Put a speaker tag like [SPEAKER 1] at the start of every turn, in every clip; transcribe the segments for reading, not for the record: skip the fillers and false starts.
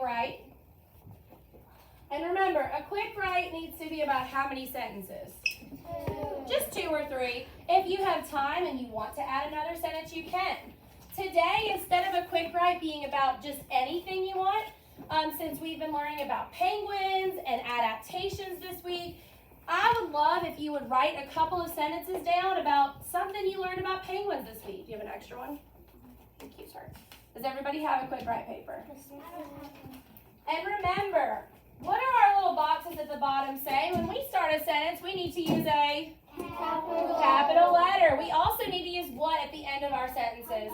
[SPEAKER 1] write. And remember, a quick write needs to be about how many sentences? Just 2 or 3. If you have time and you want to add another sentence, you can. Today, instead of a quick write being about just anything you want, since we've been learning about penguins and adaptations this week, I would love if you would write a couple of sentences down about something you learned about penguins this week. Do you have an extra one? Thank you, sir. Does everybody have a quick write paper? And remember, what do our little boxes at the bottom say? When we start a sentence, we need to use a capital letter. We also need to use what at the end of our sentences?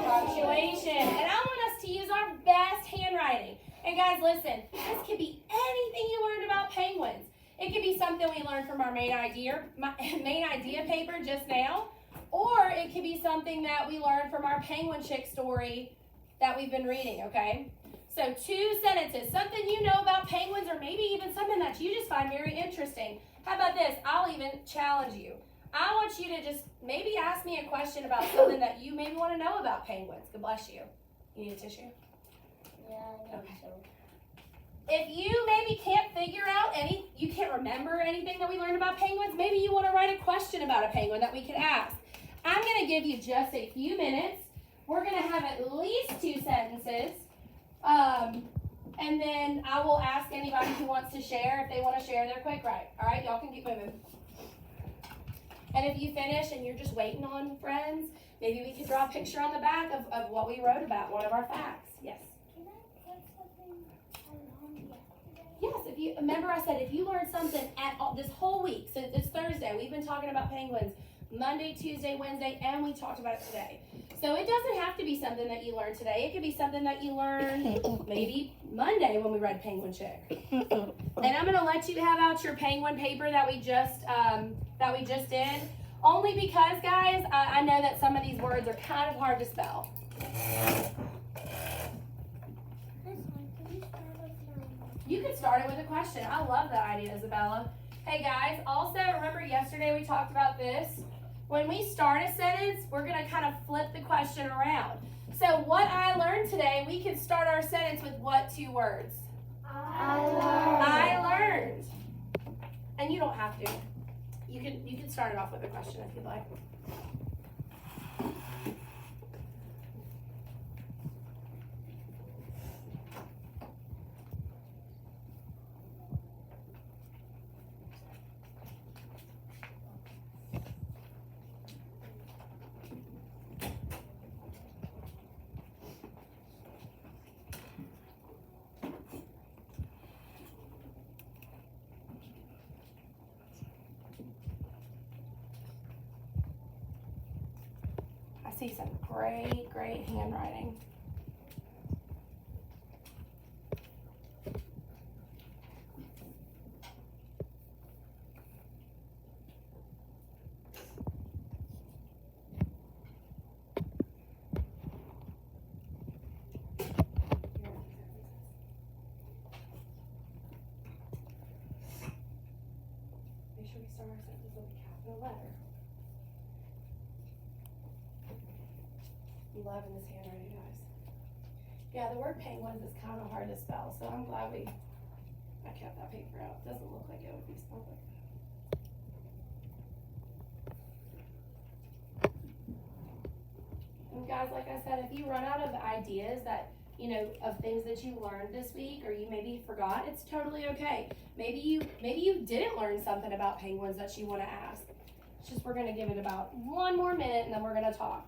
[SPEAKER 1] Punctuation. And I want us to use our best handwriting. And guys, listen, this could be anything you learned about penguins. It could be something we learned from our main idea paper just now, or it could be something that we learned from our penguin chick story that we've been reading, okay? So 2 sentences, something you know about penguins, or maybe even something that you just find very interesting. How about this? I'll even challenge you. I want you to just maybe ask me a question about something that you maybe want to know about penguins. God bless you. You need a tissue?
[SPEAKER 2] Yeah, I think so.
[SPEAKER 1] If you maybe can't figure out you can't remember anything that we learned about penguins, maybe you want to write a question about a penguin that we can ask. I'm going to give you just a few minutes. We're going to have at least 2 sentences. And then I will ask anybody who wants to share if they want to share their quick write. All right, y'all can keep moving. And if you finish and you're just waiting on friends, maybe we could draw a picture on the back of what we wrote about, one of our facts. Yes?
[SPEAKER 2] Can I put something on yesterday?
[SPEAKER 1] Yes, if you remember I said if you learned something this whole week, so this Thursday, we've been talking about penguins, Monday, Tuesday, Wednesday, and we talked about it today. So it doesn't have to be something that you learned today. It could be something that you learned maybe Monday when we read Penguin Chick. And I'm going to let you have out your penguin paper that we just did, only because, guys, I know that some of these words are kind of hard to spell. You could start it with a question. I love that idea, Isabella. Hey, guys, also remember yesterday we talked about this. When we start a sentence, we're going to kind of flip the question around. So what I learned today, we can start our sentence with what 2 words? I learned. And you don't have to. You can start it off with a question if you'd like. I see some great handwriting. Make sure we start our sentence with a capital letter. I'm loving this handwriting, guys. Yeah, the word penguins is kind of hard to spell, so I'm glad I kept that paper out. It doesn't look like it would be spelled like that. And guys, like I said, if you run out of ideas that, of things that you learned this week, or you maybe forgot, it's totally okay. Maybe you didn't learn something about penguins that you want to ask. It's just we're going to give it about 1 more minute, and then we're going to talk.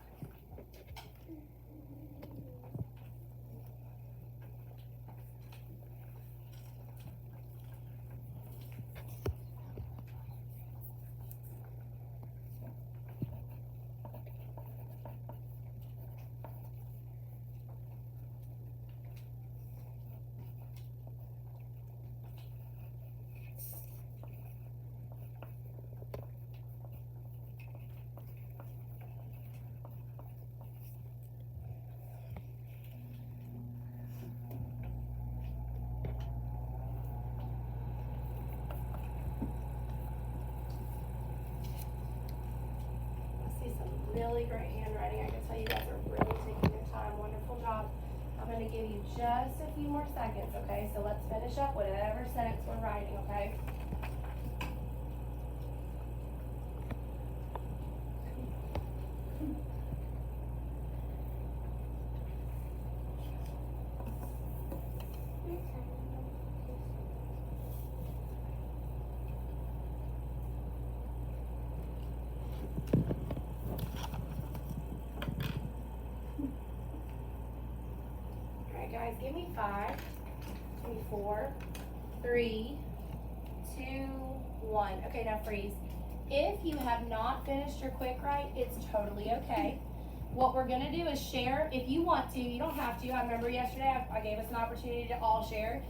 [SPEAKER 1] Really great handwriting. I can tell you guys are really taking your time. Wonderful job. I'm going to give you just a few more seconds, okay? So let's finish up whatever sentence we're writing, okay? Guys, give me 5, give me 4, 3, 2, 1. Okay, now freeze. If you have not finished your quick write, it's totally okay. What we're going to do is share. If you want to, you don't have to. I remember yesterday I gave us an opportunity to all share.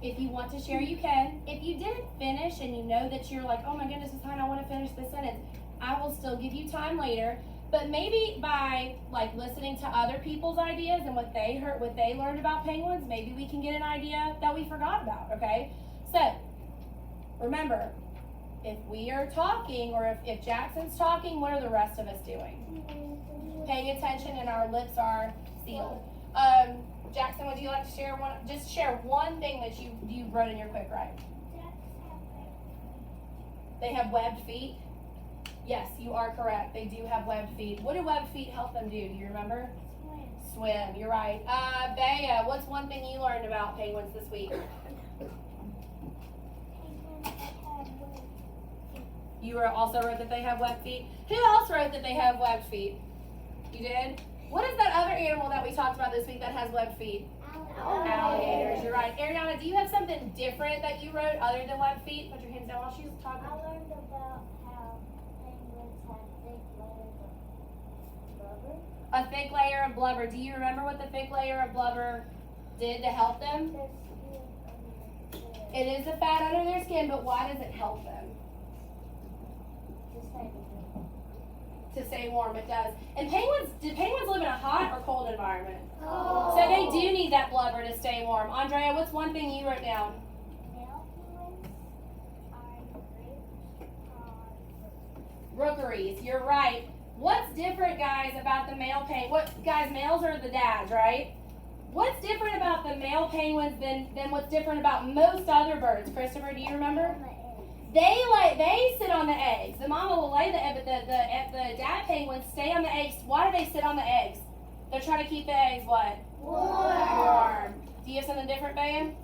[SPEAKER 1] If you want to share, you can. If you didn't finish and you know that you're like, oh my goodness, it's time I want to finish this sentence, I will still give you time later. But maybe by like listening to other people's ideas and what they heard, what they learned about penguins, maybe we can get an idea that we forgot about, okay? So, remember, if we are talking or if Jackson's talking, what are the rest of us doing? Paying attention and our lips are sealed. Jackson, would you like to share one? Just share one thing that you wrote in your quick write. They have webbed feet. Yes, you are correct. They do have webbed feet. What do webbed feet help them do? Do you remember? Swim. You're right. Bea, what's one thing you learned about penguins this week? You also wrote that they have webbed feet. Who else wrote that they have webbed feet? You did? What is that other animal that we talked about this week that has webbed feet? Alligators. You're right. Ariana, do you have something different that you wrote other than webbed feet? Put your hands down while she's talking.
[SPEAKER 2] I learned about how penguins have thick layers of blubber.
[SPEAKER 1] A thick layer of blubber. Do you remember what the thick layer of blubber did to help them?
[SPEAKER 2] There's skin under their skin.
[SPEAKER 1] It is the fat under their skin, but why does it help them? To stay warm, it does. And do penguins live in a hot or cold environment?
[SPEAKER 2] Cold.
[SPEAKER 1] So they do need that blubber to stay warm. Andrea, what's one thing you wrote down?
[SPEAKER 2] Male penguins are
[SPEAKER 1] Rookeries. You're right. What's different, guys, about the male penguins? Guys, males are the dads, right? What's different about the male penguins than what's different about most other birds? Christopher, do you remember? They sit on the eggs. The mama will lay the egg, but the dad penguins stay on the eggs. Why do they sit on the eggs? They're trying to keep the eggs what? Warm. Do you have something different, Bayan?